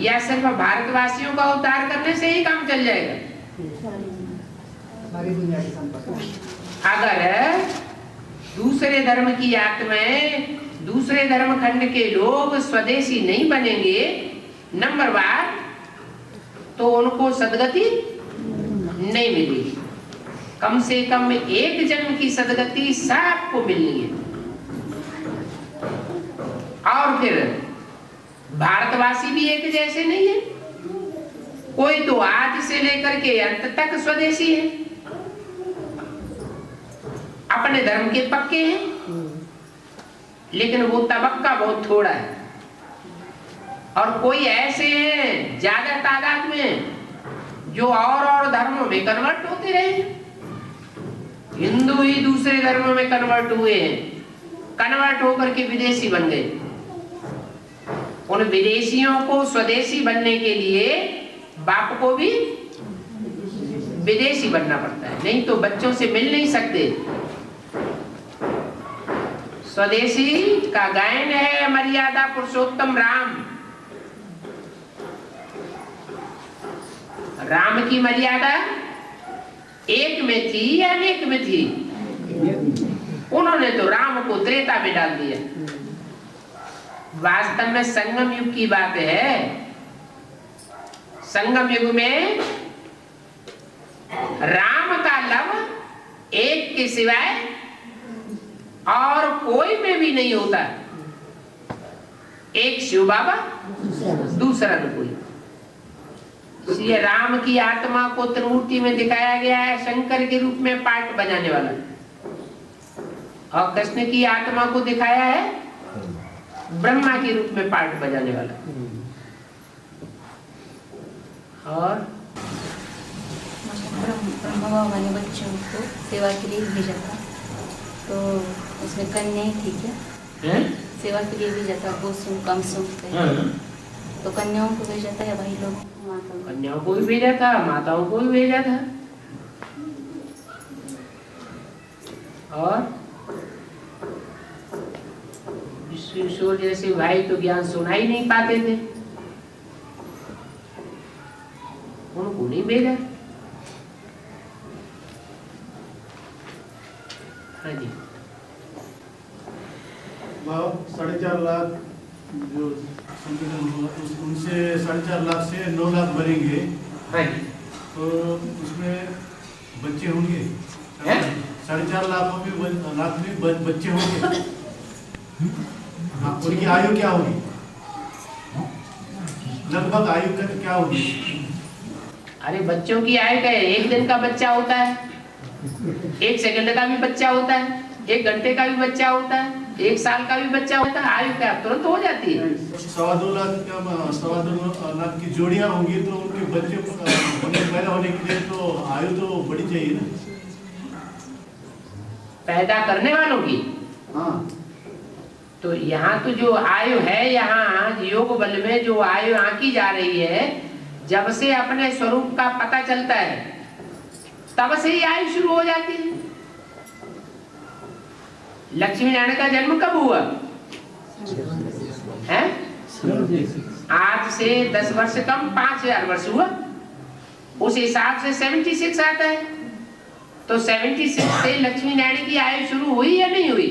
या सिर्फ भारतवासियों का उद्धार करने से ही काम चल जाएगा? अगर दूसरे धर्म की आत्माएं, दूसरे धर्म खंड के लोग स्वदेशी नहीं बनेंगे नंबरवार, तो उनको सदगति नहीं मिलेगी। कम से कम एक जन्म की सदगति सबको मिलनी है। और फिर भारतवासी भी एक जैसे नहीं है, कोई तो आज से लेकर के अंत तक स्वदेशी है, अपने धर्म के पक्के हैं, लेकिन वो तबक्का बहुत थोड़ा है। और कोई ऐसे हैं ज्यादा तादाद में जो और धर्मों में कन्वर्ट होते रहे। हिंदू ही दूसरे धर्मों में कन्वर्ट हुए हैं, कन्वर्ट होकर के विदेशी बन गए। उन विदेशियों को स्वदेशी बनने के लिए बाप को भी विदेशी बनना पड़ता है, नहीं तो बच्चों से मिल नहीं सकते। स्वदेशी का गायन है मर्यादा पुरुषोत्तम राम। राम की मर्यादा एक में थी या अनेक में थी? उन्होंने तो राम को त्रेता में डाल दिया। वास्तव में संगम युग की बात है। संगम युग में राम का लव एक के सिवाय और कोई में भी नहीं होता। एक शिव बाबा, दूसरा न कोई। इसलिए राम की आत्मा को त्रिमूर्ति में दिखाया गया है शंकर के रूप में पार्ट बजाने वाला, और कृष्ण की आत्मा को दिखाया है ब्रह्मा के रूप में पार्ट बजाने वाला। और ब्रह्मा बाबा ने बच्चों को सेवा के लिए भेजा था, तो उसमें कन्याएं थी क्या? सेवा के लिए भेजा था, गोसुम कमसुम, तो कन्याओं को भेजा था या भाई लोग? कन्याओं को भी भेजा था, माताओं को भी भेजा था। और विश्वेश्वर जैसे भाई तो ज्ञान सुना ही नहीं पाते थे, उनको नहीं भेजा। हाँ जी, 4.5 लाख जो संविधान हुआ उनसे 4.5 लाख से 9 लाख बनेंगे। हाँ जी, तो उसमें बच्चे होंगे 4.5 लाख में बच्चे होंगे। उनकी आयु क्या होगी? लगभग आयु क्या होगी? अरे बच्चों की आयु क्या है? 1 दिन का बच्चा होता है, 1 सेकंड का भी बच्चा होता है, 1 घंटे का भी बच्चा होता है, 1 साल का भी बच्चा होता है। आयु क्या तुरंत हो जाती है? 2.25 लाख की जोड़ियां होंगी, तो उनके बच्चे पैदा होने के लिए तो आयु तो बड़ी चाहिए ना। पैदा करने वालों की? हाँ, तो यहाँ तो जो आयु है, यहाँ योग बल में जो आयु आंकी जा रही है, जब से अपने स्वरूप का पता चलता है तब से ही आयु शुरू हो जाती है। लक्ष्मी नारायण का जन्म कब हुआ है? आज से 10 वर्ष कम 5000 वर्ष हुआ। उस हिसाब से 76 आता है, तो 76 से लक्ष्मी नारायण की आयु शुरू हुई या नहीं हुई?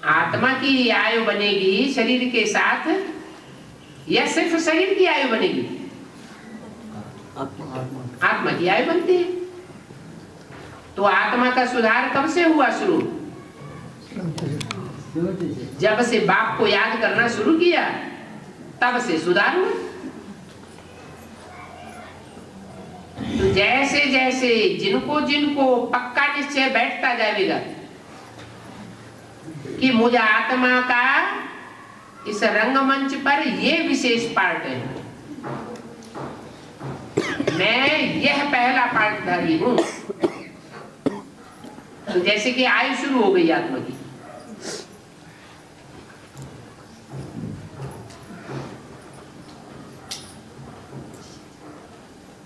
आत्मा की आयु बनेगी शरीर के साथ या सिर्फ शरीर की आयु बनेगी? आत्मा की आयु बनती है। तो आत्मा का सुधार कब से हुआ शुरू? जब से बाप को याद करना शुरू किया तब से सुधार हुआ। तो जैसे जैसे जिनको जिनको पक्का निश्चय बैठता जाएगा कि मुझे आत्मा का इस रंगमंच पर ये विशेष पार्ट है, मैं यह पहला पार्टधारी हूं, तो जैसे कि आयु शुरू हो गई आत्मा की।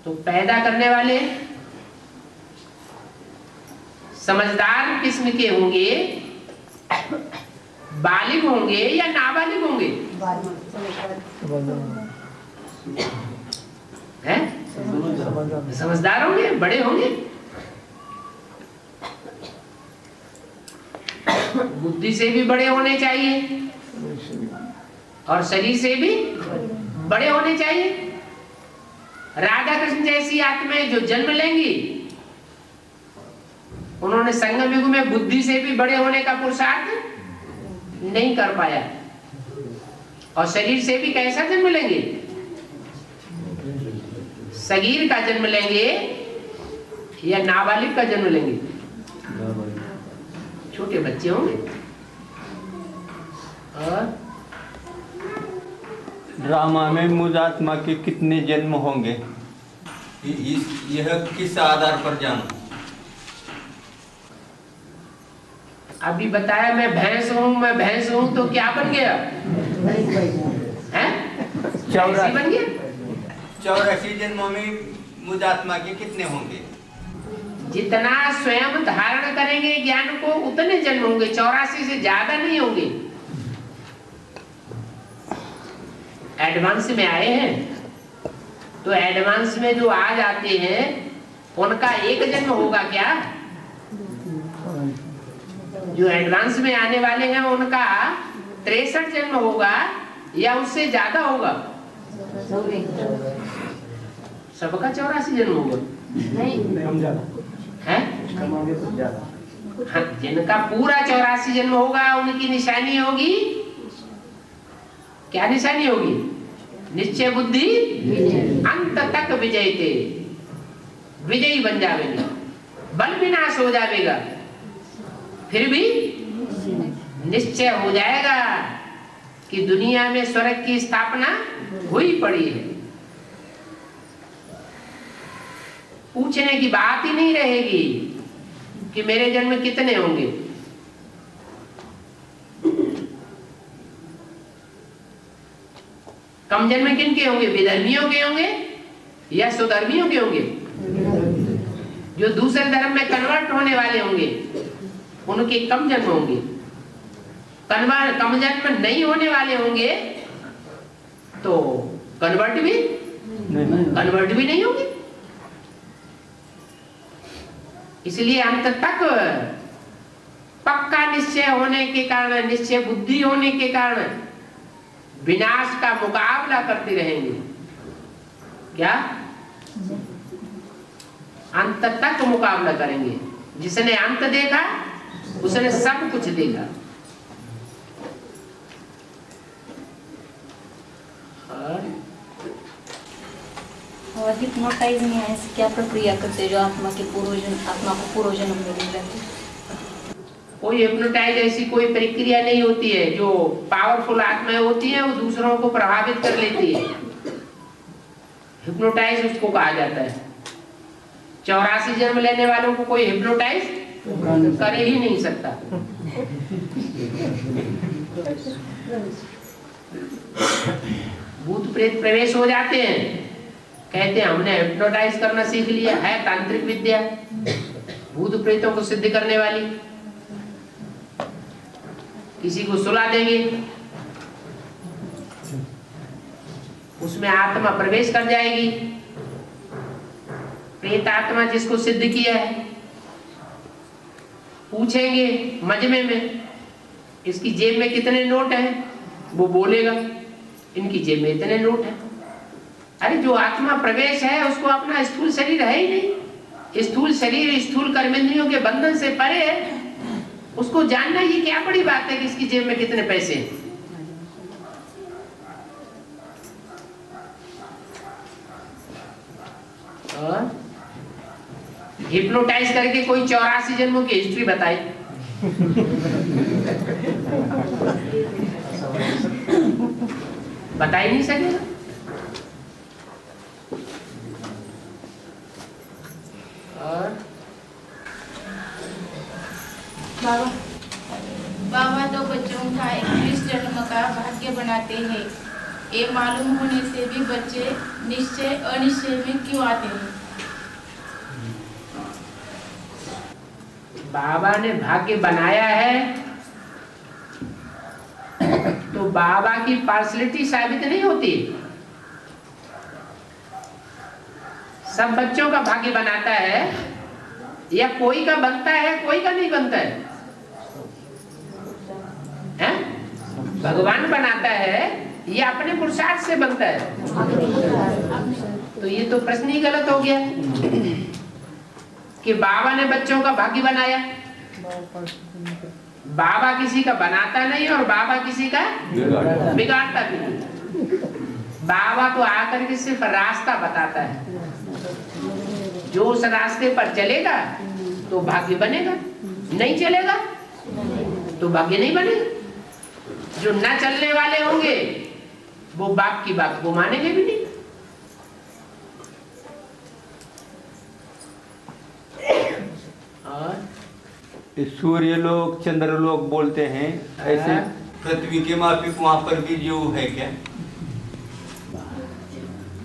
तो पैदा करने वाले समझदार किस्म के होंगे बालिग होंगे या नाबालिग होंगे? हैं? समझदार होंगे, बड़े होंगे, बुद्धि से भी बड़े होने चाहिए और शरीर से भी बड़े होने चाहिए। राधा कृष्ण जैसी आत्माएं जो जन्म लेंगी, उन्होंने संगम युग में बुद्धि से भी बड़े होने का पुरुषार्थ नहीं कर पाया, और शरीर से भी कैसा जन्म लेंगे? सगीर का जन्म लेंगे या नाबालिग का जन्म लेंगे? छोटे बच्चे होंगे। और ड्रामा में मुझ आत्मा के कितने जन्म होंगे, यह किस आधार पर जानूं? अभी बताया मैं भैंस हूँ तो क्या बन गया? हैं? 84 बन गया। 84 जन्मों में मुझ आत्मा के कितने होंगे? जितना स्वयं धारण करेंगे ज्ञान को उतने जन्म होंगे, 84 से ज्यादा नहीं होंगे। एडवांस में आए हैं तो एडवांस में जो आ जाते हैं उनका एक जन्म होगा क्या? जो एडवांस में आने वाले हैं उनका 63 जन्म होगा या उससे ज्यादा होगा? सबका 84 जन्म होगा? नहीं, है? हाँ, जिनका पूरा 84 जन्म होगा उनकी निशानी होगी, क्या निशानी होगी? निश्चय बुद्धि अंत तक विजयते, विजयी बन जाएंगे, बल विनाश हो जाएगा, फिर भी निश्चय हो जाएगा कि दुनिया में स्वर्ग की स्थापना हुई पड़ी है। पूछने की बात ही नहीं रहेगी कि मेरे जन्म कितने होंगे। कम जन्म किनके होंगे? विधर्मियों के होंगे या सुधर्मियों के होंगे? जो दूसरे धर्म में कन्वर्ट होने वाले होंगे उनके कम जन्म होंगे। कम जन्म नहीं होने वाले होंगे तो कन्वर्ट भी नहीं होंगे। इसलिए अंत तक पक्का निश्चय होने के कारण, निश्चय बुद्धि होने के कारण विनाश का मुकाबला करते रहेंगे। क्या? अंत तक मुकाबला करेंगे। जिसने अंत देखा उसने सब कुछ देखा। और हिप्नोटाइज में ऐसी क्या प्रक्रिया करते हैं जो आत्मा को पूर्वजन्म में ले जाते हैं? कोई हिप्नोटाइज ऐसी कोई प्रक्रिया नहीं होती है। जो पावरफुल आत्माएं होती हैं वो दूसरों को प्रभावित कर लेती है, हिप्नोटाइज उसको कहा जाता है। 84 जन्म लेने वालों को कोई हिप्नोटाइज कर ही नहीं सकता। भूत प्रेत प्रवेश हो जाते हैं, कहते हैं हमने हिप्नोटाइज करना सीख लिया है, तांत्रिक विद्या भूत प्रेतों को सिद्ध करने वाली। किसी को सुला देंगे, उसमें आत्मा प्रवेश कर जाएगी। प्रेत आत्मा जिसको सिद्ध किया है, पूछेंगे मजमे में इसकी जेब में कितने नोट हैं, वो बोलेगा इनकी जेब में इतने नोट हैं। अरे जो आत्मा प्रवेश है उसको अपना स्थूल शरीर है ही नहीं। स्थूल शरीर स्थूल कर्मेंद्रियों के बंधन से परे है, उसको जानना ये क्या बड़ी बात है कि इसकी जेब में कितने पैसे हैं। और हिप्नोटाइज करके कोई 84 जन्मों की हिस्ट्री बताए, बता ही नहीं सकेगा। और बाबा तो बच्चों का 21 जन्म का भाग्य बनाते हैं। ये मालूम होने से भी बच्चे निश्चय अनिश्चय में क्यों आते हैं? बाबा ने भाग्य बनाया है तो बाबा की पार्शलिटी साबित नहीं होती। सब बच्चों का भाग्य बनाता है, या कोई का बनता है कोई का नहीं बनता है, हैं? भगवान बनाता है या अपने पुरुषार्थ से बनता है? तो ये तो प्रश्न ही गलत हो गया कि बाबा ने बच्चों का भाग्य बनाया। बाबा किसी का बनाता नहीं और बाबा किसी का बिगाड़ता भी नहीं। बाबा तो आकर के सिर्फ रास्ता बताता है, जो उस रास्ते पर चलेगा तो भाग्य बनेगा, नहीं चलेगा तो भाग्य नहीं बनेगा। जो न चलने वाले होंगे वो बाप की बात को मानेंगे भी नहीं। और सूर्य लोक चंद्र लोक बोलते हैं, ऐसे पृथ्वी के माफिक वहां पर भी जीव है क्या?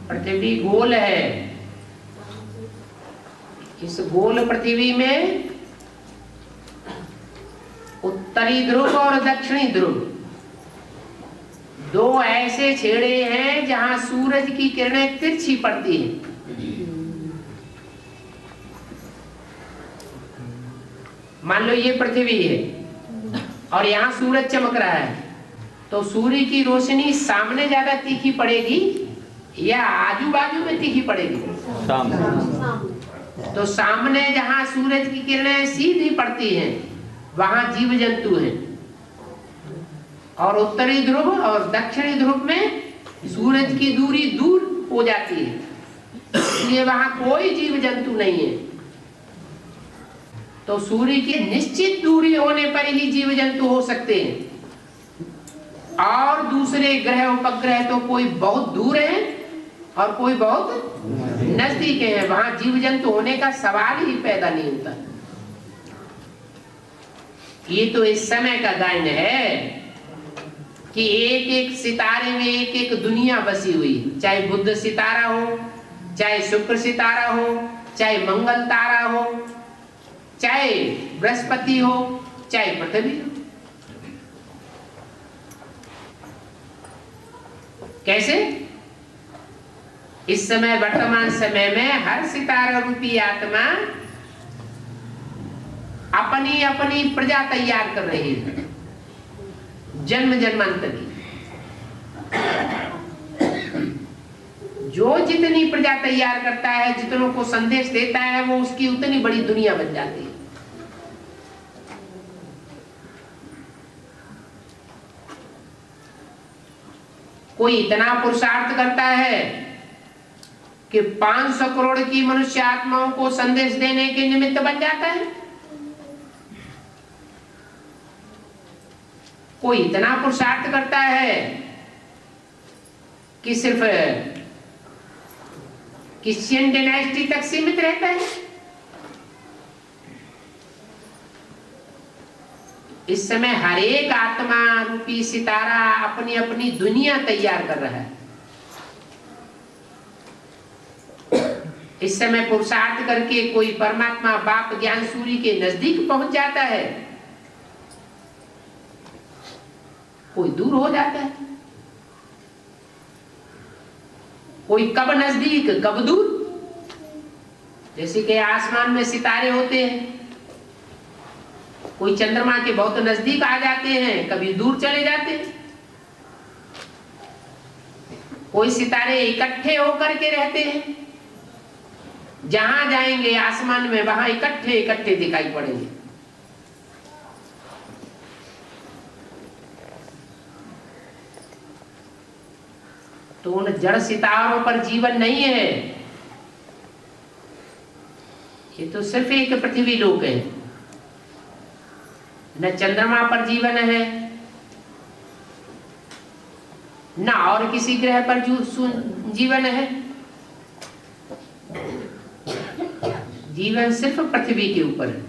पृथ्वी गोल है। इस गोल पृथ्वी में उत्तरी ध्रुव और दक्षिणी ध्रुव दो ऐसे छेड़े हैं जहां सूरज की किरणें तिरछी पड़ती हैं। मान लो ये पृथ्वी है और यहाँ सूरज चमक रहा है, तो सूर्य की रोशनी सामने ज्यादा तीखी पड़ेगी या आजू बाजू में तीखी पड़ेगी? सामने। तो सामने जहाँ सूरज की किरणें सीधी पड़ती हैं वहां जीव जंतु हैं, और उत्तरी ध्रुव और दक्षिणी ध्रुव में सूरज की दूरी दूर हो जाती है, इसलिए वहां कोई जीव जंतु नहीं है। तो सूर्य की निश्चित दूरी होने पर ही जीव जंतु हो सकते हैं, और दूसरे ग्रह उपग्रह तो कोई बहुत दूर है और कोई बहुत नजदीक है, वहां जीव जंतु होने का सवाल ही पैदा नहीं होता। ये तो इस समय का गायन है कि एक एक सितारे में एक एक दुनिया बसी हुई, चाहे बुध सितारा हो, चाहे शुक्र सितारा हो, चाहे मंगल तारा हो, चाहे बृहस्पति हो, चाहे पृथ्वी हो। कैसे? इस समय वर्तमान समय में हर सितारा रूपी आत्मा अपनी अपनी प्रजा तैयार कर रही है, जन्म जन्मांतर की। जो जितनी प्रजा तैयार करता है, जितनों को संदेश देता है, वो उसकी उतनी बड़ी दुनिया बन जाती है। कोई इतना पुरुषार्थ करता है कि 500 करोड़ की मनुष्य आत्माओं को संदेश देने के निमित्त बन जाता है। कोई इतना पुरुषार्थ करता है कि सिर्फ क्रिश्चियन डायनेस्टी तक सीमित रहता है। इस समय हर एक आत्मा रूपी सितारा अपनी अपनी दुनिया तैयार कर रहा है। इस समय पुरुषार्थ करके कोई परमात्मा बाप ज्ञान सूर्य के नजदीक पहुंच जाता है, कोई दूर हो जाता है, कोई कब नजदीक कब दूर। जैसे कि आसमान में सितारे होते हैं, कोई चंद्रमा के बहुत नजदीक आ जाते हैं, कभी दूर चले जाते हैं। कोई सितारे इकट्ठे होकर के रहते हैं, जहां जाएंगे आसमान में वहां इकट्ठे इकट्ठे दिखाई पड़ेंगे। तो उन जड़ सितारों पर जीवन नहीं है, ये तो सिर्फ एक पृथ्वी लोक है। न चंद्रमा पर जीवन है, न और किसी ग्रह पर जीवन है। जीवन सिर्फ पृथ्वी के ऊपर है।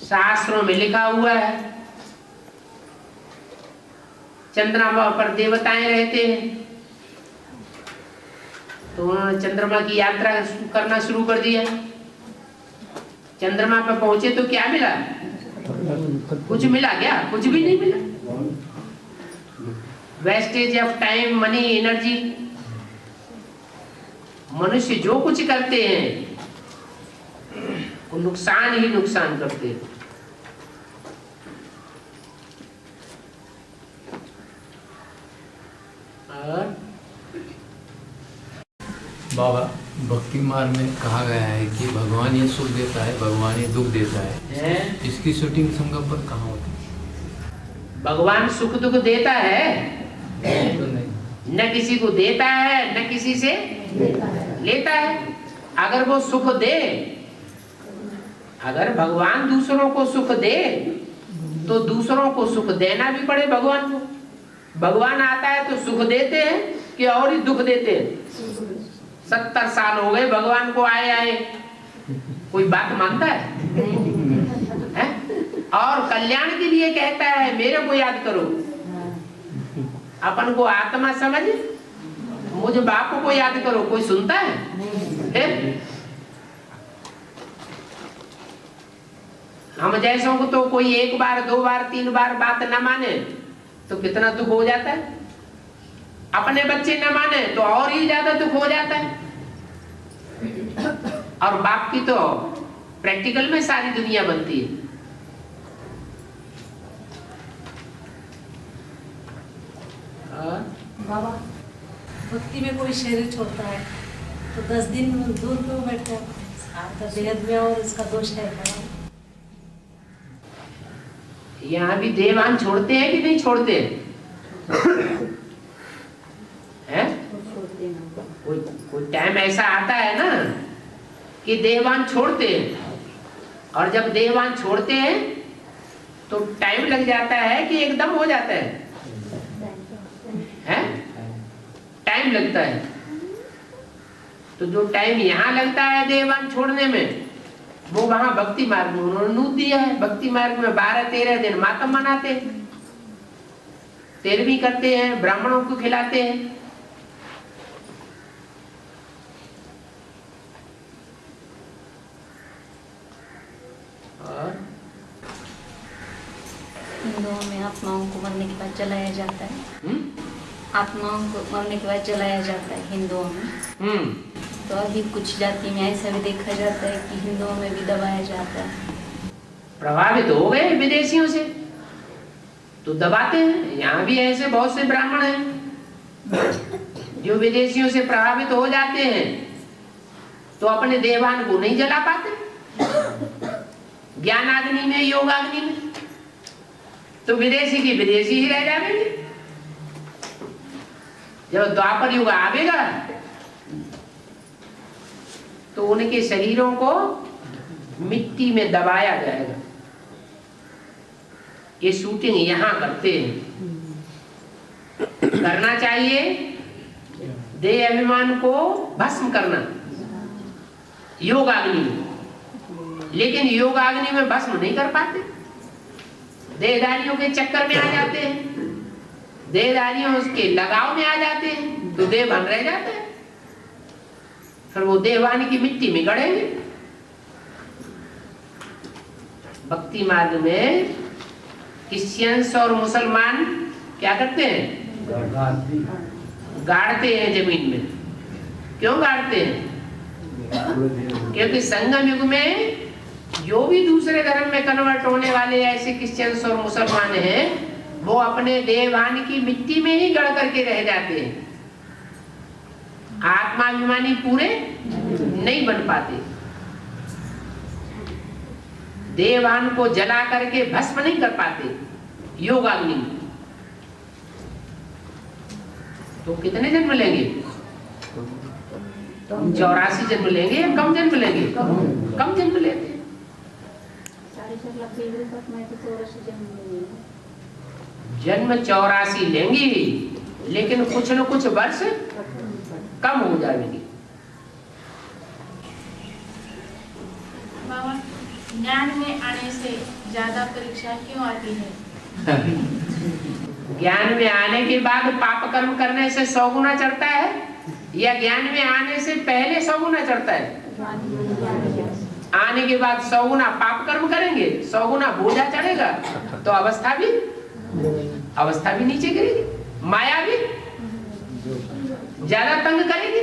शास्त्रों में लिखा हुआ है, चंद्रमा पर देवताएं रहते हैं, तो उन्होंने चंद्रमा की यात्रा करना शुरू कर दिया। चंद्रमा पर पहुंचे तो क्या मिला? कुछ मिला क्या? कुछ भी नहीं मिला। Wastage of time, money, energy. मनुष्य जो कुछ करते हैं वो नुकसान ही नुकसान करते हैं। बाबा, भक्ति मार्ग में कहा गया है कि भगवान ये सुख देता है, भगवान ये दुख देता है। इसकी शूटिंग संगम पर कहाँ होती है? भगवान सुख दुख देता है तो नहीं। न किसी को देता है न किसी से लेता है। अगर वो सुख दे, अगर भगवान दूसरों को सुख दे तो दूसरों को सुख देना भी पड़े भगवान को। भगवान आता है तो सुख देते हैं कि और ही दुख देते हैं। 70 साल हो गए भगवान को आए कोई बात मानता है? और कल्याण के लिए कहता है मेरे को याद करो। अपन को आत्मा समझ, मुझे बाप को याद करो, कोई सुनता है? हम जैसों को तो कोई 1 बार 2 बार 3 बार बात न माने तो कितना दुख हो जाता है। अपने बच्चे न माने तो और ही ज्यादा दुख हो जाता है। और बाप की तो प्रैक्टिकल में सारी दुनिया बनती है। बाबा, भक्ति में कोई शरीर छोड़ता है तो 10 दिन दूर क्यों बैठता है? बेहद में और इसका दोष है क्या? यहाँ भी देवान छोड़ते हैं कि नहीं छोड़ते हैं? कोई टाइम ऐसा आता है ना कि देवान छोड़ते हैं, और जब देवान छोड़ते हैं तो टाइम लग जाता है कि एकदम हो जाता है? टाइम लगता है। तो जो टाइम यहाँ लगता है देवान छोड़ने में, वो वहां भक्ति मार्ग में उन्होंने नूत दिया है। भक्ति मार्ग में 12-13 दिन मातम मनाते हैं, 13वीं करते हैं, ब्राह्मणों को खिलाते हैं। हिंदुओं में आत्माओं को मरने के बाद जलाया जाता है। आत्माओं को मरने के बाद जलाया जाता है हिंदुओं में। तो अभी कुछ जाति में ऐसा भी देखा जाता है कि हिंदुओं में भी दबाया जाता है। प्रभावित हो गए विदेशियों से तो दबाते हैं। यहाँ भी ऐसे बहुत से ब्राह्मण हैं जो विदेशियों से प्रभावित हो जाते हैं तो अपने देवान को नहीं जला पाते। ज्ञानाग्नि में, योगाग्नि में तो विदेशी की विदेशी ही रह जाएंगे। जब द्वापर युग आवेगा तो उनके शरीरों को मिट्टी में दबाया जाएगा। ये शूटिंग यहाँ करते हैं। करना चाहिए देह अभिमान को भस्म करना योगाग्नि में, लेकिन योगाग्नि में भस्म नहीं कर पाते। देहधारियों के चक्कर में आ जाते हैं, देहधारियों उसके लगाव में आ जाते हैं तो देहभान रह जाता है। फिर वो देहवान की मिट्टी में गड़ेंगे। भक्ति मार्ग में क्रिश्चियंस और मुसलमान क्या करते हैं? गाड़ते हैं जमीन में। क्यों गाड़ते हैं? क्योंकि संगम युग में जो भी दूसरे धर्म में कन्वर्ट होने वाले ऐसे क्रिश्चियंस और मुसलमान हैं वो अपने देहवान की मिट्टी में ही गड़ करके रह जाते हैं। आत्माभिमानी पूरे नहीं बन पाते। देवान को जला करके भस्म नहीं कर पाते योगाग्नि में। तो कितने जन्म लेंगे? 84 जन्म लेंगे या कम जन्म लेंगे? कम जन्म लेते। 4.5 लाख जन्म 84 लेंगे ही, लेकिन कुछ न कुछ वर्ष कम हो जाएंगे। बाबा, ज्ञान में आने से ज्यादा परीक्षा क्यों आती है? ज्ञान में आने के बाद पाप कर्म करने से 100 गुना चढ़ता है या ज्ञान में आने से पहले 100 गुना चढ़ता है? आने के बाद 100 गुना पाप कर्म करेंगे, 100 गुना बोझा चढ़ेगा, तो अवस्था भी नीचे गिरेगी, माया भी ज्यादा तंग करेगी।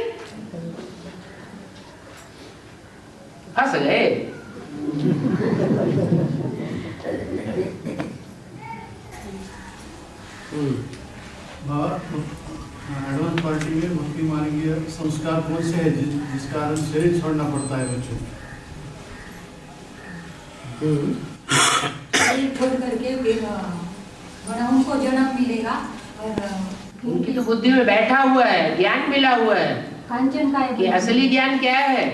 फंस गए। एडवांस पार्टी में भक्ति मार्गीय संस्कार कौन से है जिस कारण शरीर छोड़ना पड़ता है बच्चों को? शरीर छोड़ करके फिर उनको जन्म मिलेगा और उनकी तो बुद्धि में बैठा हुआ है, ज्ञान मिला हुआ है कांचन का कि असली ज्ञान क्या है।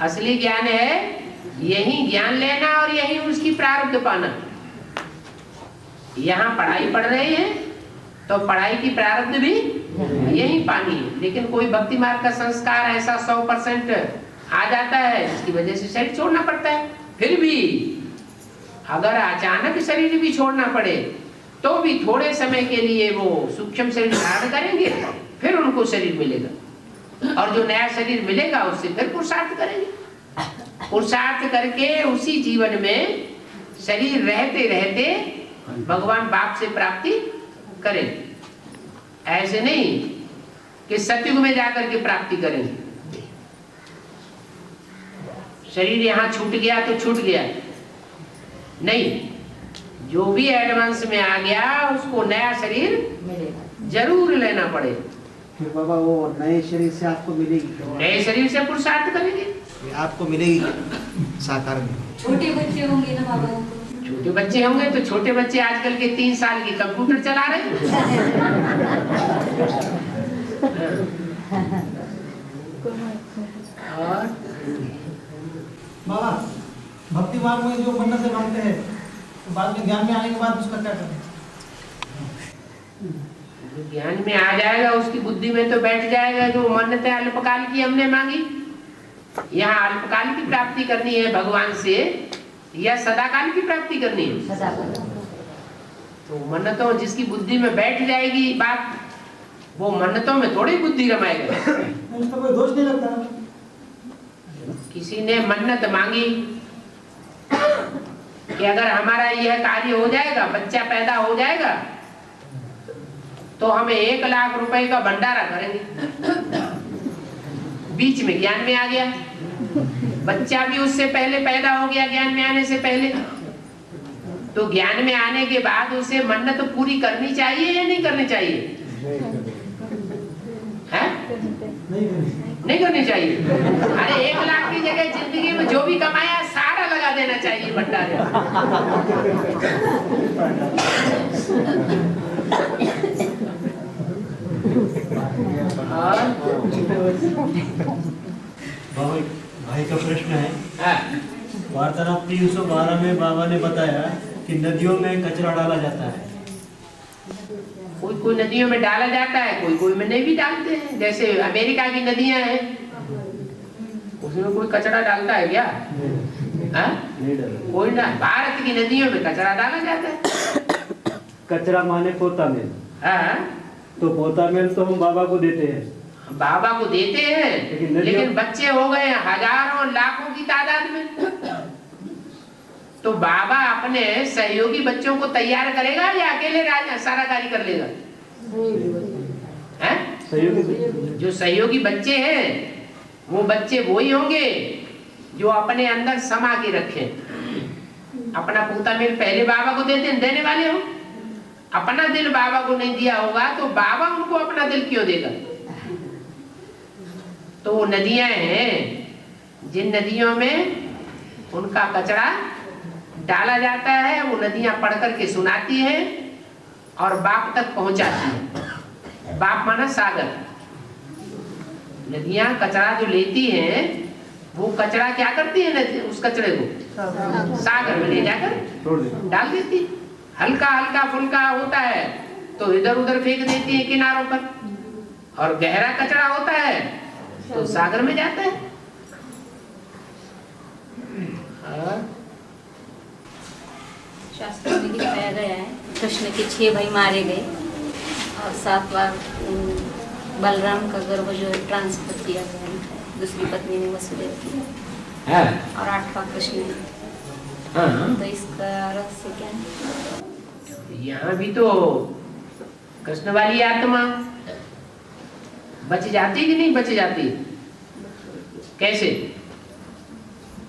असली ज्ञान है यही ज्ञान लेना और यही उसकी प्रारब्ध पाना। यहाँ पढ़ाई पढ़ रहे हैं तो पढ़ाई की प्रारब्ध भी यही पानी है। लेकिन कोई भक्ति मार्ग का संस्कार ऐसा 100% आ जाता है जिसकी वजह से शरीर छोड़ना पड़ता है। फिर भी अगर अचानक शरीर भी छोड़ना पड़े तो भी थोड़े समय के लिए वो सूक्ष्म शरीर धारण करेंगे, फिर उनको शरीर मिलेगा और जो नया शरीर मिलेगा उससे फिर पुरुषार्थ करेंगे। पुरुषार्थ करके उसी जीवन में शरीर रहते रहते भगवान बाप से प्राप्ति करें। ऐसे नहीं कि सतयुग में जाकर के प्राप्ति करेंगे। शरीर यहाँ छूट गया तो छूट गया नहीं, जो भी एडवांस में आ गया उसको नया शरीर जरूर लेना पड़े। फिर बाबा वो नए शरीर से आपको मिलेगी? नए शरीर से पुरुषार्थ करेंगे, आपको मिलेगी साकार में। छोटे बच्चे होंगे ना बाबा? छोटे बच्चे होंगे तो छोटे बच्चे आजकल के 3 साल की कंप्यूटर चला रहे हैं। और बाबा भक्ति मार्ग में जो मन्नत से मांगते हैं तो बाद में ज्ञान में आने के बाद उसका क्या करें? ज्ञान में आ जाएगा उसकी बुद्धि में तो बैठ जाएगा जो मन्नतें अल्पकाल की हमने मांगी। यहाँ अल्पकाल की प्राप्ति करनी है भगवान से या सदाकाल की प्राप्ति करनी है? तो मन्नतों जिसकी बुद्धि में बैठ जाएगी बात, वो मन्नतों में थोड़ी बुद्धि रमाएगा। उसका कोई दोष नहीं लगता। किसी ने मन्नत मांगी कि अगर हमारा यह कार्य हो जाएगा, बच्चा पैदा हो जाएगा तो हमें 1 लाख रुपए का भंडारा करेंगे। बीच में ज्ञान में आ गया, बच्चा भी उससे पहले पैदा हो गया ज्ञान में आने से पहले, तो ज्ञान में आने के बाद उसे मन्नत पूरी करनी चाहिए या नहीं करनी चाहिए? है? नहीं करनी चाहिए। अरे 1 लाख की जगह जिंदगी में जो भी कमाया सारा लगा देना चाहिए भंडारे। भाई का प्रश्न है, वार्तालाप 312 में बाबा ने बताया कि नदियों में कचरा डाला जाता है। कोई कोई नदियों में डाला जाता है, कोई कोई में नहीं भी डालते हैं। जैसे अमेरिका की नदियां हैं, उसमें कोई कचरा डालता है क्या? कोई ना। भारत की नदियों में कचरा डाला जाता है। कचरा माने पोता मेल। तो पोता मेल तो हम बाबा को देते हैं। बाबा को देते हैं, लेकिन बच्चे हो गए हजारों लाखों की तादाद में। तो बाबा अपने सहयोगी बच्चों को तैयार करेगा या अकेले सारा कार्य कर लेगा? हैं? जो सहयोगी बच्चे हैं वो बच्चे वही होंगे जो अपने अंदर समा के रखें। अपना पूता मेल पहले बाबा को देने वाले हो। अपना दिल बाबा को नहीं दिया होगा तो बाबा उनको अपना दिल क्यों देगा? तो वो नदियां हैं जिन नदियों में उनका कचरा डाला जाता है, वो नदियां पढ़ करके सुनाती हैं और बाप तक पहुंचाती हैं। बाप माना सागर। नदियां कचरा जो लेती हैं वो कचरा क्या करती है? उस कचरे को सागर में ले जाकर डाल देती। हल्का हल्का फुल्का होता है तो इधर उधर फेंक देती है किनारों पर, और गहरा कचरा होता है तो सागर में जाता है। शास्त्रों में दिखाया गया है कृष्ण के 6 भाई मारे गए और 7 बार बलराम का गर्भ जो है ट्रांसफर किया गया, दूसरी पत्नी ने वसुदेव किया। है और 8वां कृष्ण है। हाँ। तो इसका रहस्य क्या है? यहाँ भी तो कृष्ण वाली आत्मा बच जाती कि नहीं बच जाती? कैसे?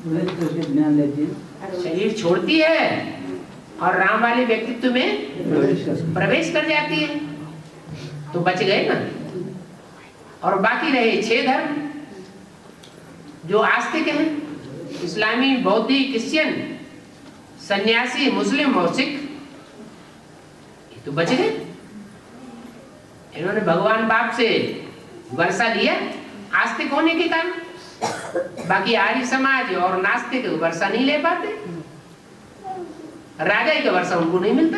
ज्ञान लेती है, शरीर छोड़ती है और राम वाले व्यक्तित्व में प्रवेश कर जाती है, तो बच गए ना। और बाकी रहे 6 धर्म जो आस्तिक हैं, इस्लामी, बौद्धी, क्रिश्चियन, सन्यासी, मुस्लिम और सिख, ये तो बच गए। इन्होंने भगवान बाप से वर्षा लिया आस्तिक होने के कारण। बाकी आर्य समाज और नास्तिक वर्षा नहीं ले पाते, राजा का वर्षा उनको नहीं मिलता।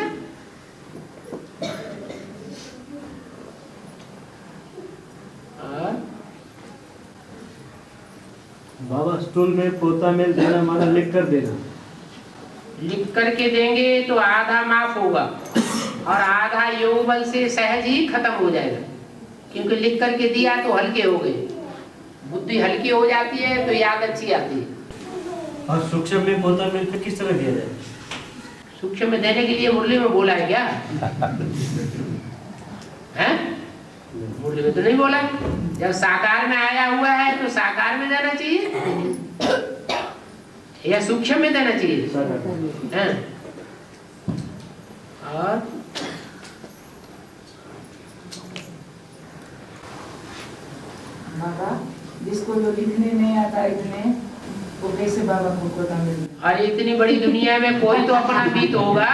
बाबा स्टूल में पोता मेल देना माना लिख कर देना। लिख करके देंगे तो आधा माफ होगा और आधा योग बल से सहज ही खत्म हो जाएगा, क्योंकि लिख करके दिया तो हल्के हो गए, बुद्धि हल्की हो जाती है तो याद अच्छी आती है। और सूक्ष्म में पोता मेल फिर किस तरह दिया जाए? सूक्ष्म में देने के लिए मुरली में बोला है क्या? है? मुरली में तो नहीं बोला। जब साकार में आया हुआ है तो साकार में देना चाहिए या सूक्ष्म में देना चाहिए? है? और बाबा जिसको जो लिखने नहीं आता इतने, वो कैसे बाबा को पता मिले? अरे इतनी बड़ी दुनिया में कोई तो अपना बीत होगा,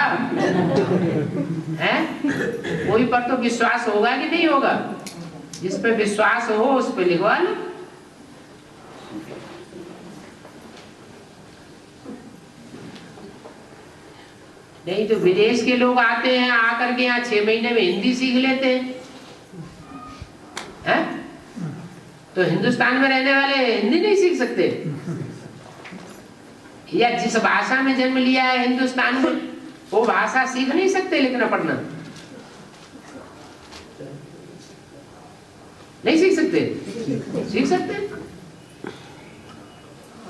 है? कोई पर तो विश्वास होगा कि नहीं होगा? जिस पे विश्वास हो उस पे लिखवा लो। नहीं तो विदेश के लोग आते हैं, आकर के यहाँ 6 महीने में हिंदी सीख लेते हैं, तो हिंदुस्तान में रहने वाले हिंदी नहीं सीख सकते? या जिस भाषा में जन्म लिया है हिंदुस्तान में, वो भाषा सीख नहीं सकते लिखना पढ़ना? नहीं सीख सकते? सीख सकते।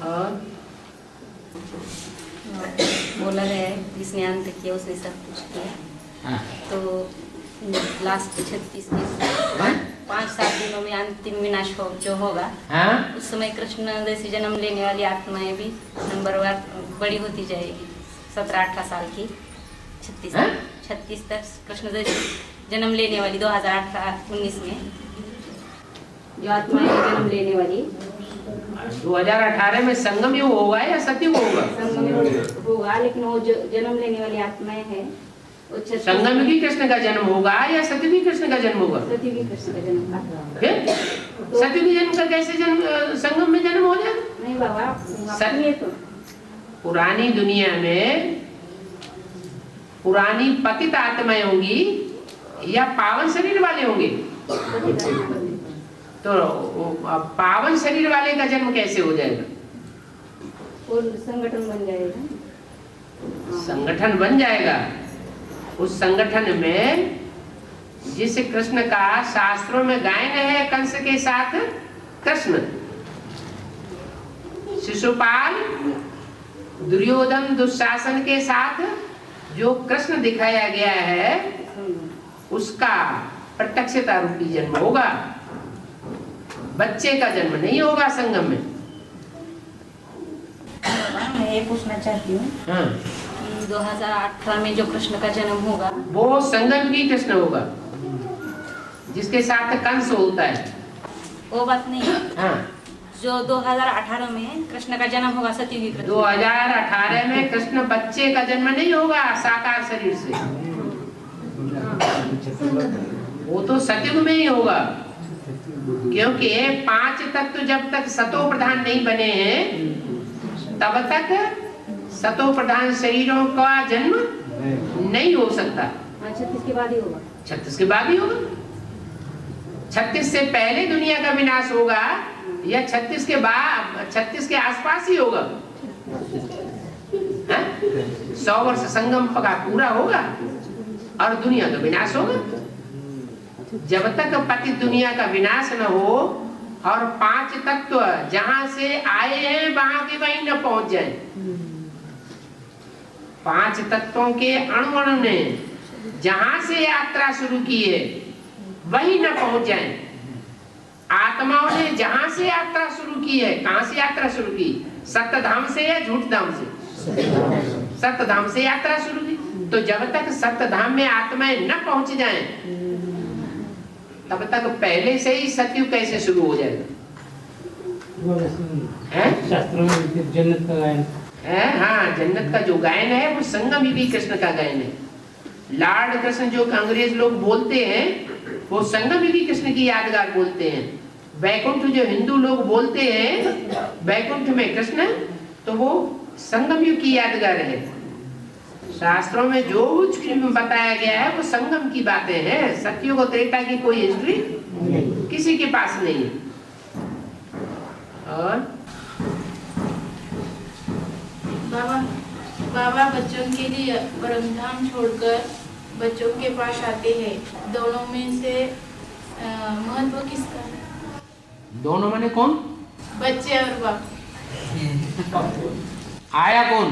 और बोला गया है जिसने अंत किया उसने सब कुछ किया। तो लास्ट 5-7 दिनों में अंतिम विनाश जो होगा, उस समय कृष्ण जैसे जन्म लेने वाली आत्माएं भी नंबरवार बड़ी होती जाएगी। 17-18 साल की 36 तक कृष्ण जैसे जन्म लेने वाली 2018-19 में जो आत्माएं जन्म लेने वाली 2018 में संगम युग होगा या सतयुग होगा? संगम युग होगा, लेकिन वो जो जन्म लेने वाली आत्माएं हैं संगम युगी कृष्ण का जन्म होगा या सतयुगी कृष्ण का जन्म होगा? सतयुगी कृष्ण का जन्म होगा। सतयुगी जन्म का कैसे जन्म संगम में जन्म हो जाए? नहीं बाबा, तो पुरानी दुनिया में पुरानी पतित आत्माएं होंगी या पावन शरीर वाले होंगे? तो पावन शरीर वाले का जन्म कैसे हो जाएगा? और संगठन बन जाएगा। संगठन बन जाएगा। उस संगठन में जिस कृष्ण का शास्त्रों में गायन है कंस के साथ कृष्ण, शिशुपाल, दुर्योधन, दुशासन के साथ जो कृष्ण दिखाया गया है उसका प्रत्यक्षता रूपी जन्म होगा। बच्चे का जन्म नहीं होगा संगम में। मैं ये पूछना चाहती हूँ कि 2018 में जो कृष्ण का जन्म होगा वो संगम की कृष्ण होगा जिसके साथ कंस होता है। वो बात नहीं है। जो 2018 में कृष्ण का जन्म होगा सतयुगी कृष्ण। 2018 में कृष्ण बच्चे का जन्म नहीं होगा साकार शरीर से, वो तो सतयुग में ही होगा। क्योंकि 5 तत्व जब तक सतो प्रधान नहीं बने हैं तब तक सतो प्रधान शरीरों का जन्म नहीं हो सकता। 36 के बाद ही होगा। 36 के बाद ही होगा। 36 से पहले दुनिया का विनाश होगा या 36 के बाद 36 के आसपास ही होगा? 100 वर्ष संगम का पूरा होगा और दुनिया का विनाश होगा। जब तक पतित दुनिया का विनाश न हो और 5 तत्व जहां से आए हैं वहां के वहीं न पहुंच जाए। 5 तत्वों के अणु ने जहां से यात्रा शुरू की है वहीं न पहुंच जाए। आत्माओं ने जहां से यात्रा शुरू की है, कहां से यात्रा शुरू की? सत्य धाम से या झूठ धाम से? सत्य धाम से यात्रा शुरू की। तो जब तक सत्य धाम में आत्माएं न पहुंच जाएं, तब तक पहले से ही सतयुग कैसे शुरू हो जाएगा? शास्त्रों में जन्नत का गायन है। हाँ, जन्नत का जो गायन है वो संगम युगी कृष्ण का गायन है। लॉर्ड कृष्ण जो अंग्रेज लोग बोलते हैं वो संगम युगी कृष्ण की यादगार बोलते हैं। वैकुंठ जो हिंदू लोग बोलते हैं वैकुंठ में कृष्ण, तो वो संगम युग की यादगार है। शास्त्रों में जो कुछ बताया गया है वो संगम की बातें हैं। सतयुग और त्रेता की कोई हिस्ट्री किसी के पास नहीं है। और बाबा बच्चों के लिए परमधाम छोड़कर बच्चों के पास आते हैं। दोनों में से महत्व किसका है? दोनों माने कौन? बच्चे और बाप। आया कौन?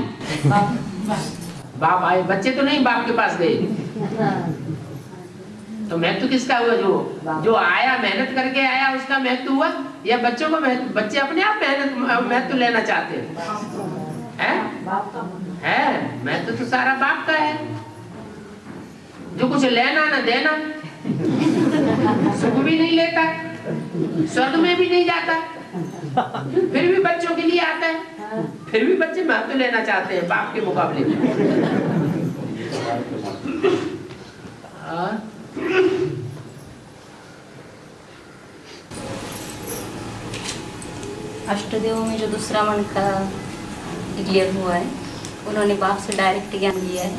बाप आए। बच्चे तो नहीं बाप के पास गए। तो महत्व किसका हुआ? जो आया, मेहनत करके आया, उसका महत्व हुआ, या बच्चों को महत्व? बच्चे अपने आप महत्व लेना चाहते हैं। है महत्व तो सारा बाप का है। जो कुछ लेना ना देना, सुख भी नहीं लेता, स्वर्ग में भी नहीं जाता, फिर भी बच्चों के लिए आता है। फिर भी बच्चे महत्व लेना चाहते हैं बाप के मुकाबले में। अष्टदेवों में जो दूसरा मन का डिक्लेयर हुआ है, उन्होंने बाप से डायरेक्ट ज्ञान लिया है।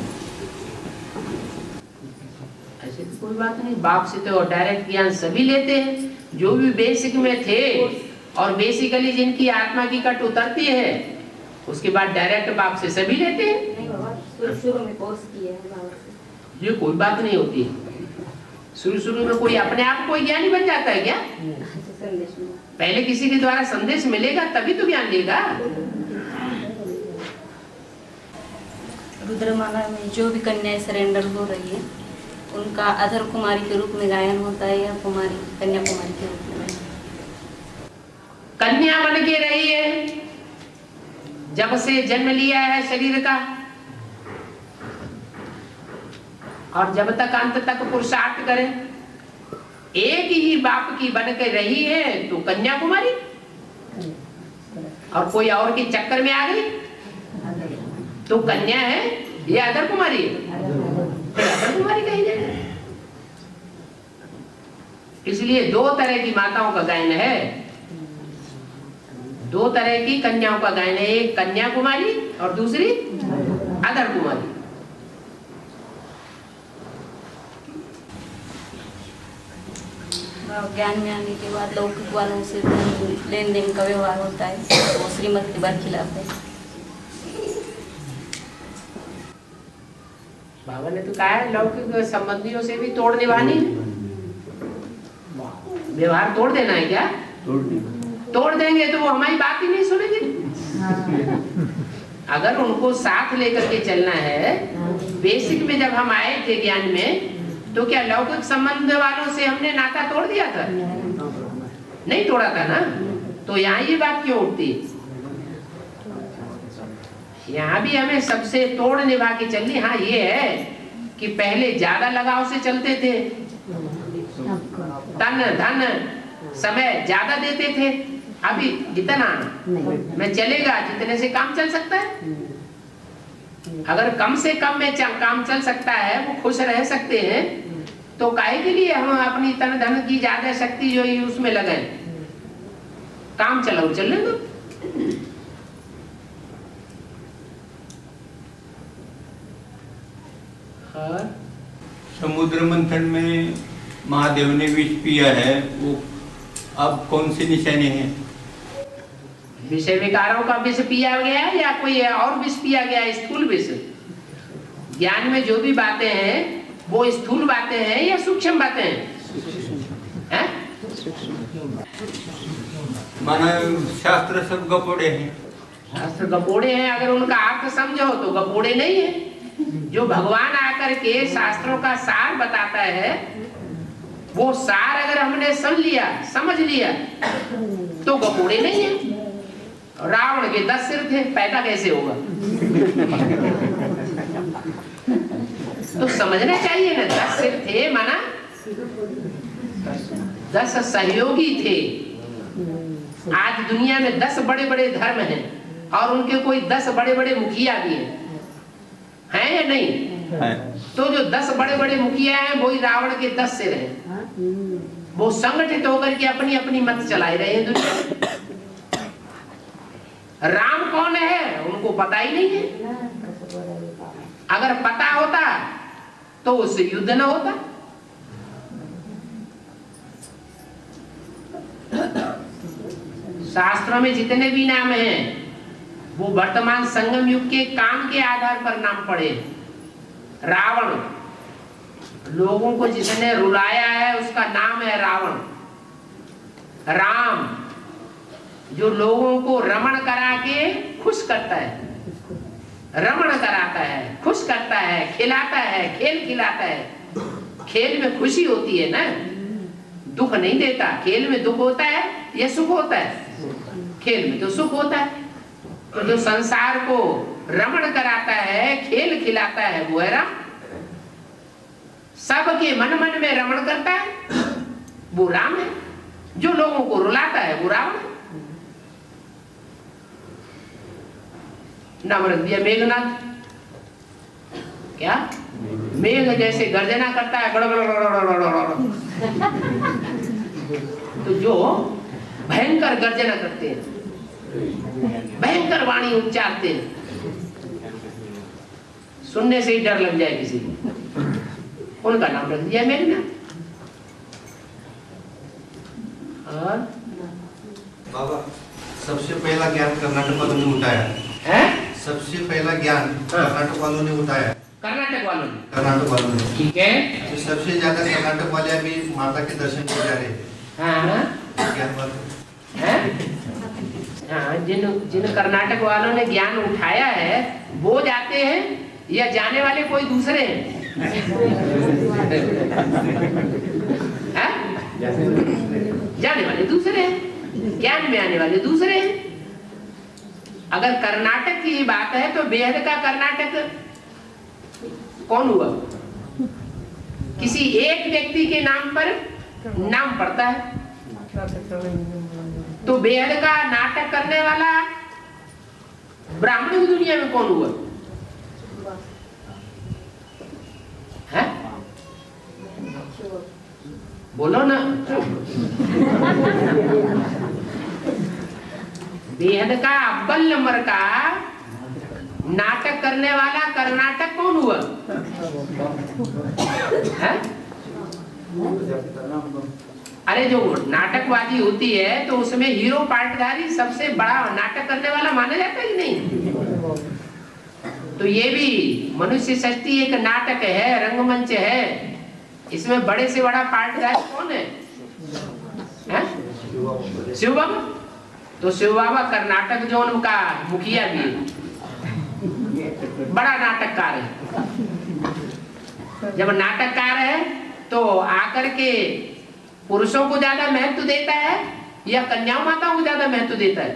ऐसे तो कोई बात नहीं, बाप से तो डायरेक्ट ज्ञान सभी लेते हैं जो भी बेसिक में थे, और बेसिकली जिनकी आत्मा की कट उतरती है उसके बाद डायरेक्ट बाप से सभी लेते हैं। नहीं बाबा, शुरू में कोर्स किया है बाबा से। ये कोई बात नहीं होती। शुरू में कोई अपने आप कोई ज्ञानी बन जाता है क्या? पहले किसी के द्वारा संदेश मिलेगा तभी तो ज्ञान लेगा। रुद्रमाला में जो भी कन्याएं सरेंडर हो रही है, उनका अधर कुमारी के रूप में गायन होता है या कुमारी कन्या कुमारी के रूप में? कन्या बन के रही है जब से जन्म लिया है शरीर का, और जब तक अंत तक पुरुषार्थ करे। एक ही बाप की बन के रही है तो कन्या कुमारी, और कोई और के चक्कर में आ गई तो कन्या है या अधर कुमारी? अधर कुमारी कही जाए। इसलिए 2 तरह की माताओं का गायन है, 2 तरह की कन्याओं का गायन है। एक कन्या कुमारी और दूसरी अधर कुमारी। ज्ञान में आने के बाद लौकिक वालों से लेन देन का व्यवहार होता है, वो श्रीमत के बरखिलाफ है। बाबा ने तो कहा है लौकिक संबंधियों से भी तोड़ निभानी। व्यवहार तोड़ देना है क्या? तोड़ देंगे तो वो हमारी बात ही नहीं सुनेंगे। अगर उनको साथ लेकर के चलना है, बेसिक में जब हम आए थे ज्ञान में, तो क्या लौकिक संबंध वालों से हमने नाता तोड़ दिया था? नहीं तोड़ा था ना। तो यहाँ ये बात क्यों उठती? यहाँ भी हमें सबसे तोड़ निभा के चलनी। हाँ ये है कि पहले ज्यादा लगाव से चलते थे, तन धन समय ज्यादा देते थे। अभी जितना में चलेगा जितने से काम चल सकता है। अगर कम से कम में काम चल सकता है, वो खुश रह सकते हैं, तो काहे के लिए हम अपनी तन धन की ज्यादा शक्ति जो है उसमें लगाएं? काम चलाओ, चलने दो। समुद्र मंथन में महादेव ने विष पिया है, वो अब कौन से निशाने हैं? विषय विकारों का विष पिया गया है या कोई और विष पिया गया है? स्थूल विष। ज्ञान में जो भी बातें हैं वो स्थूल बातें हैं या सूक्ष्म बातें हैं? माना शास्त्र सब गपोड़े हैं। शास्त्र गपोड़े हैं, अगर उनका अर्थ समझो तो गपोड़े नहीं है। जो भगवान आकर के शास्त्रों का सार बताता है, वो सार अगर हमने समझ लिया तो गपोड़े नहीं है। रावण के 10 सिर थे, पैदा कैसे होगा? तो समझना चाहिए ना, 10 सिर थे माना 10 सहयोगी थे। आज दुनिया में 10 बड़े बड़े धर्म हैं और उनके कोई 10 बड़े बड़े मुखिया भी हैं या नहीं है? तो जो 10 बड़े बड़े मुखिया हैं वही रावण के 10 सिर हैं। वो संगठित होकर के अपनी अपनी मत चलाए रहे हैं दुनिया में। राम कौन है उनको पता ही नहीं है। अगर पता होता तो उससे युद्ध न होता। शास्त्रों में जितने भी नाम हैं वो वर्तमान संगम युग के काम के आधार पर नाम पड़े। रावण, लोगों को जिसने रुलाया है उसका नाम है रावण। राम, जो लोगों को रमण करा के खुश करता है, रमण कराता है, खुश करता है, खिलाता है, खेल खिलाता है। खेल में खुशी होती है ना, दुख नहीं देता। खेल में दुख होता है या सुख होता है? खेल में तो सुख होता है। तो जो संसार को रमण कराता है, खेल खिलाता है, वो है राम। सबके मन मन में रमण करता है वो राम है। जो लोगों को रुलाता है वो रावण है। नाम रख दिया मेघनाथ। क्या? मेघ जैसे गर्जना करता है गड़गड़, तो जो भयंकर गर्जना करते हैं, भयंकर वाणी उच्चारते हैं, सुनने से ही डर लग जाए किसी को, उनका नाम रख दिया मेघनाथ। और बाबा, सबसे पहला ज्ञान कर्नाटक वालों ने उठाया है? सबसे पहला ज्ञान कर्नाटक वालों ने उठाया। कर्नाटक वालों ने ठीक है। तो सबसे ज्यादा कर्नाटक वाले अभी माता के दर्शन को जा रहे हैं। ज्ञान वाले हाँ, जिन कर्नाटक वालों ने ज्ञान उठाया है वो जाते हैं या जाने वाले कोई दूसरे हैं? जाने वाले दूसरे हैं, ज्ञान में आने वाले दूसरे हैं। अगर कर्नाटक की बात है तो बेहद का कर्नाटक कौन हुआ? किसी एक व्यक्ति के नाम पर नाम पड़ता है। तो बेहद का नाटक करने वाला ब्राह्मण की दुनिया में कौन हुआ है? बोलो ना। बेहद का अव्वल नंबर का नाटक करने वाला कर्नाटक कौन हुआ है? अरे जो नाटकवादी होती है तो उसमें हीरो पार्टधारी सबसे बड़ा नाटक करने वाला माना जाता है कि नहीं? तो ये भी मनुष्य शक्ति एक नाटक है, रंगमंच है। इसमें बड़े से बड़ा पार्टधारी कौन है? शिव बाबा। तो शिव बाबा कर्नाटक जो उनका मुखिया भी बड़ा नाटककार है। जब नाटककार है तो आकर के पुरुषों को ज्यादा महत्व देता है या कन्याओं माताओं को ज्यादा महत्व देता है?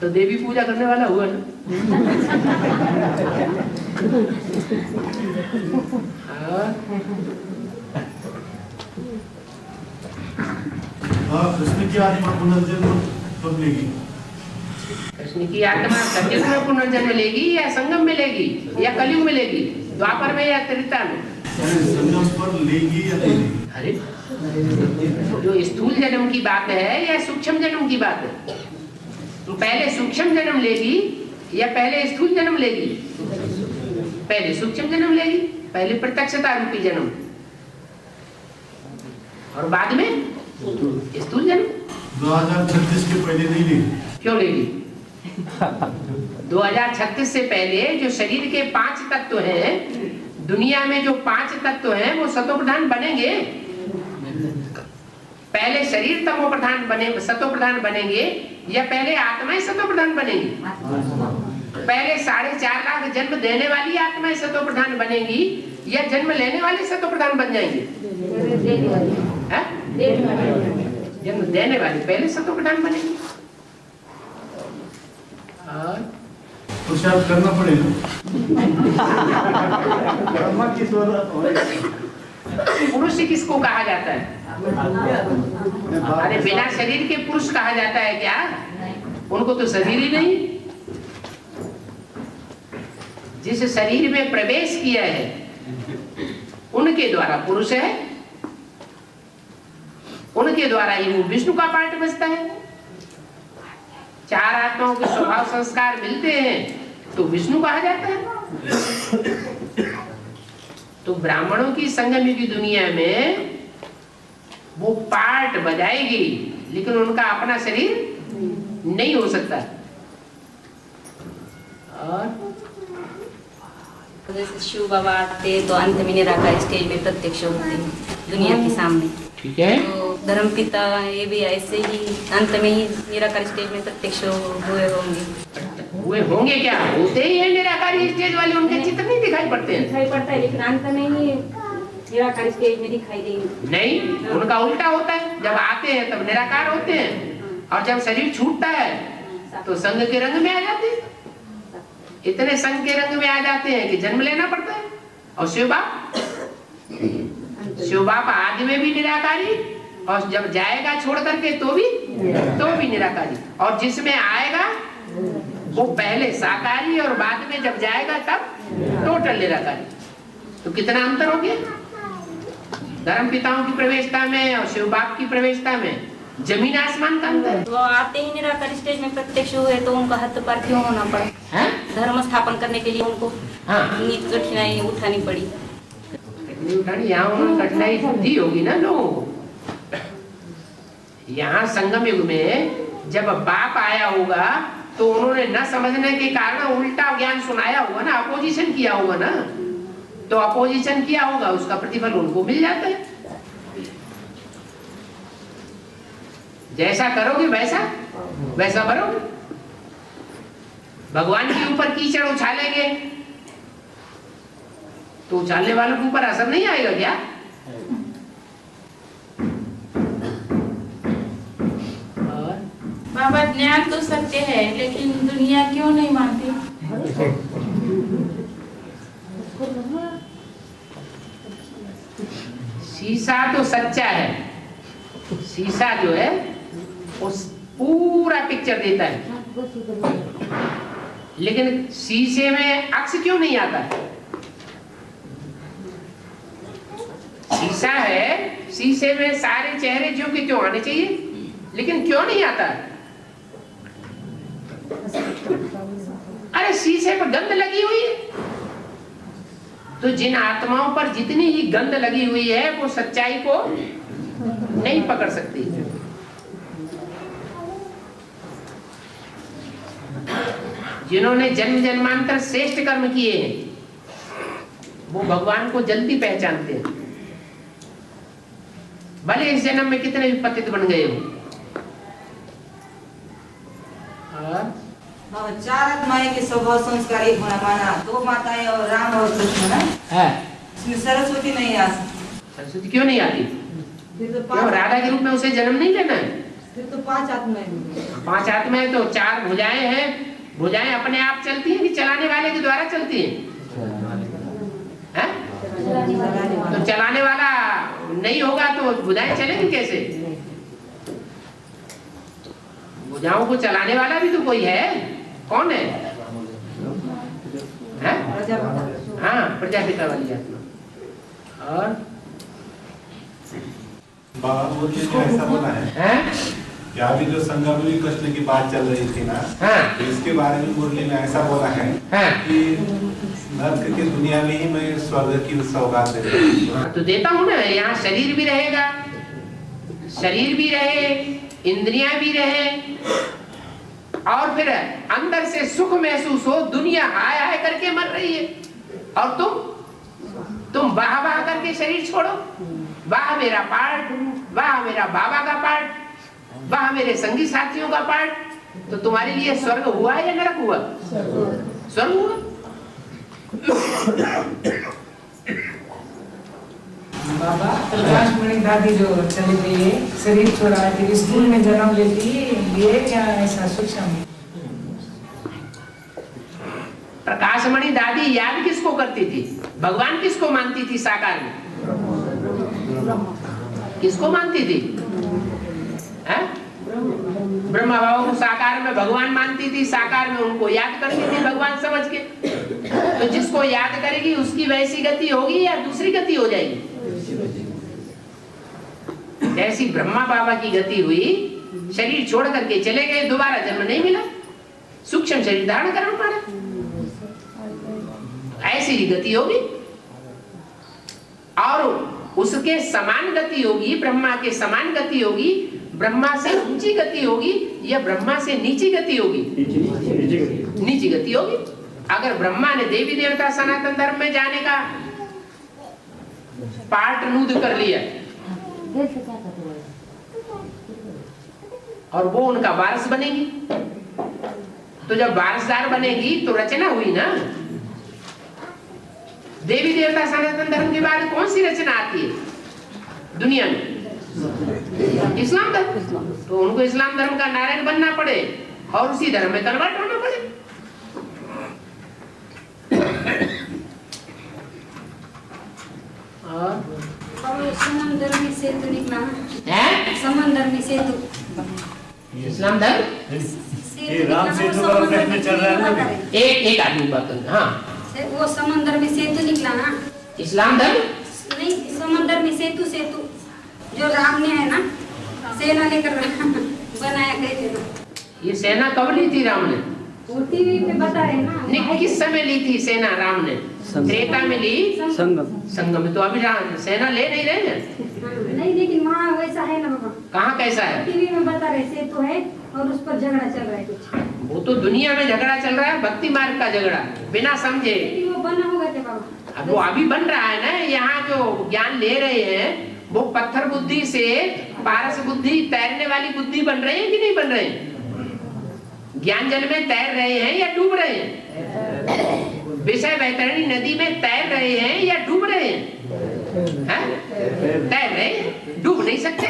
तो देवी पूजा करने वाला हुआ ना। कृष्ण की आत्मा पुनर्जन्म कब लेगी? कृष्ण की आत्मा कलयुग में पुनर्जन्म लेगी या संगम में लेगी या कलयुग में लेगी? द्वापर में या त्रेता में? संगम पर लेगी या नहीं? अरे जो स्थूल जन्म की बात है या सूक्ष्म जन्म की बात है? तो पहले सूक्ष्म जन्म लेगी या पहले स्थूल जन्म लेगी? पहले सूक्ष्म जन्म लेगी, पहले प्रत्यक्षता रूपी जन्म, और बाद में स्थूल जन्म। 2036 के पहले नहीं लेगी। क्यों लेगी? 2036 से पहले जो शरीर के 5 तत्व हैं, दुनिया में जो 5 तत्व हैं वो सतोप्रधान बनेंगे। पहले शरीर तमो प्रधान बने, सतो प्रधान बनेंगे, या पहले आत्माएं सतो प्रधान बनेंगी? पहले 4.5 लाख जन्म देने वाली आत्माएं सतो प्रधान बनेंगी, या जन्म लेने वाले सतो प्रधान बन जाएंगे? जन्म देने वाली पहले सतो प्रधान बनेंगी। और पुरुषार्थ करना पड़ेगा। पुरुष किसको कहा जाता है? अरे बिना शरीर के पुरुष कहा जाता है क्या? उनको तो शरीर ही नहीं। जिस शरीर में प्रवेश किया है उनके द्वारा पुरुष है, उनके द्वारा ही वो विष्णु का पार्ट बचता है। 4 आत्माओं के स्वभाव संस्कार मिलते हैं तो विष्णु कहा जाता है। तो ब्राह्मणों की संगम की दुनिया में वो पार्ट बजाएगी, लेकिन उनका अपना शरीर नहीं हो सकता। और जैसे शिव बाबा आते तो अंत में निराकार स्टेज में प्रत्यक्ष होते हैं दुनिया के सामने। ठीक है। तो धर्मपिता ये भी ऐसे ही अंत में ही निराकार स्टेज में प्रत्यक्ष हुए होंगे। हुए होंगे क्या? होते ही है निराकारी स्टेज वाले, उनके चित्र नहीं दिखाई पड़ते हैं। दिखाई पड़ता है, लेकिन अंत में ही निराकार स्टेज में दिखाई देंगे। नहीं, उनका उल्टा होता है। जब आते हैं तब निराकार होते हैं, और जब शरीर छूटता है तो संग के रंग में आ जाते हैं। इतने संग के रंग में आ जाते हैं कि जन्म लेना पड़ता है। और शिव बाप आदि में भी निराकारी, और जब जाएगा छोड़ करके तो भी निराकारी, और जिसमें आएगा वो पहले साकारी और बाद में जब जाएगा तब टोटल निराकारी। तो कितना अंतर हो गया धर्म पिताओं की प्रवेशता में और शिव बाप की प्रवेशता में? जमीन आसमान का अंतर। वो आते ही निराकार स्टेज में प्रत्यक्ष हुए तो उनका हाथ पर क्यों होना पड़ा? धर्म स्थापन करने के लिए उनको कठिनाई उठानी पड़ी। यहाँ उन्होंने कठिनाई दी होगी ना लोगों को। यहाँ संगम युग में जब बाप आया होगा तो उन्होंने न समझने के कारण उल्टा ज्ञान सुनाया होगा ना, अपोजिशन किया होगा ना। तो अपोजिशन किया होगा, उसका प्रतिफल उनको मिल जाता है। जैसा करोगे वैसा भरोगे। भगवान के ऊपर कीचड़ उछालेंगे तो उछालने वालों के ऊपर असर नहीं आएगा क्या? बाबा ज्ञान तो सत्य है, लेकिन दुनिया क्यों नहीं मानती? शीशा तो सच्चा है। शीशा जो है उस पूरा पिक्चर देता है, लेकिन शीशे में अक्स क्यों नहीं आता? शीशा है, शीशे में सारे चेहरे जो कि क्यों आने चाहिए, लेकिन क्यों नहीं आता? अरे शीशे पर गंध लगी हुई है। तो जिन आत्माओं पर जितनी ही गंध लगी हुई है वो सच्चाई को नहीं पकड़ सकती। जिन्होंने जन्म जन्मांतर श्रेष्ठ कर्म किए हैं वो भगवान को जल्दी पहचानते हैं, भले इस जन्म में कितने भी पतित बन गए हो। 4 आत्माएं के स्वभाव संस्कार एक होना माना, 2 माताएं और राम और कृष्ण ना है। इसमें सरस्वती नहीं आ सकती। सरस्वती क्यों नहीं आती? क्यों राधा के रूप में उसे जन्म नहीं लेना है? फिर तो 5 आत्माएं। 5 आत्माएं तो 4 भुजाएं हैं। भुजाएं अपने आप चलती हैं कि चलाने वाले के द्वारा चलती हैं? तो चलाने वाला नहीं होगा तो भुजाएं चलेंगी कैसे? भुजाओं को चलाने वाला भी तो कोई है। कौन है? हाँ, प्रजापिता वाली आत्मा। और बाबा वो ऐसा बोला है कि अभी जो संगम में कृष्ण की बात चल रही थी ना, तो इसके बारे में मुरली में ऐसा बोला है कि नर्क की दुनिया में ही मैं स्वर्ग की सौगात देता हूं। तो देता हूँ ना। यहाँ शरीर भी रहेगा, शरीर भी रहे, इंद्रियां भी रहे, और फिर अंदर से सुख महसूस हो। दुनिया हाय हाय करके मर रही है और तुम बाह बाह करके शरीर छोड़ो। वाह मेरा पार्ट, वाह मेरा बाबा का पार्ट, वाह मेरे संगी साथियों का पार्ट। तो तुम्हारे लिए स्वर्ग हुआ या नरक हुआ? स्वर्ग हुआ। बाबा प्रकाशमणि दादी जो चली गई है, शरीर छोड़ा है, फिर स्कूल में जन्म लेती है, ये क्या ऐसा सूक्ष्म? प्रकाशमणि दादी याद किसको करती थी? भगवान किसको मानती थी साकार में? किसको मानती थी? ब्रह्मा बाबा को साकार में भगवान मानती थी, साकार में उनको याद करती थी भगवान समझ के। तो जिसको याद करेगी उसकी वैसी गति होगी या दूसरी गति हो जाएगी? जैसी ब्रह्मा बाबा की गति हुई, शरीर छोड़ करके चले गए, दोबारा जन्म नहीं मिला, सूक्ष्म शरीर धारण करना पड़ा, ऐसी ही गति होगी। और उसके समान गति होगी, ब्रह्मा के समान गति होगी, ब्रह्मा से ऊंची गति होगी या ब्रह्मा से नीची गति होगी? नीची गति होगी। अगर ब्रह्मा ने देवी देवता सनातन धर्म में जाने का पार्ट नूद कर लिया और वो उनका वारस बनेगी, तो जब वारसदार बनेगी तो रचना हुई ना। देवी देवता सनातन धर्म के बाद कौन सी रचना आती है दुनिया में? इस्लाम धर्म। तो उनको इस्लाम धर्म का नारायण बनना पड़े और उसी धर्म में कन्वर्ट होना पड़े। और समंदर में सेतु निकला है, समंदर में सेतु, इस्लाम धर्म। ये राम सेतु का प्रश्न चल रहा है। एक आदमी बात कर, हाँ वो समंदर में सेतु निकला ना, इस्लाम धर्म नहीं समंदर में सेतु, सेतु जो राम ने है ना सेना लेकर बनाया गए थे ना। ये सेना कब ली थी राम ने? वो टीवी पे बता रहे ना। नहीं, किस समय ली थी सेना राम ने? त्रेता में ली, संगम में। तो अभी सेना ले नहीं रहे हैं। नहीं, लेकिन वहाँ वैसा है ना बाबा। कहाँ कैसा है? टीवी में बता रहे सेतु है और उस पर झगड़ा चल रहा है कुछ। वो तो दुनिया में झगड़ा चल रहा है, भक्ति मार्ग का झगड़ा, बिना समझे। वो बना होगा क्या बाबा? अब वो अभी बन रहा है ना। यहाँ जो ज्ञान ले रहे हैं वो पत्थर बुद्धि से पारस बुद्धि, तैरने वाली बुद्धि बन रहे हैं कि नहीं बन रहे हैं? ज्ञान जल में तैर रहे हैं या डूब रहे हैं? विषय वैतरणी नदी में तैर रहे हैं या डूब रहे हैं? तैर रहे हैं, डूब नहीं सकते।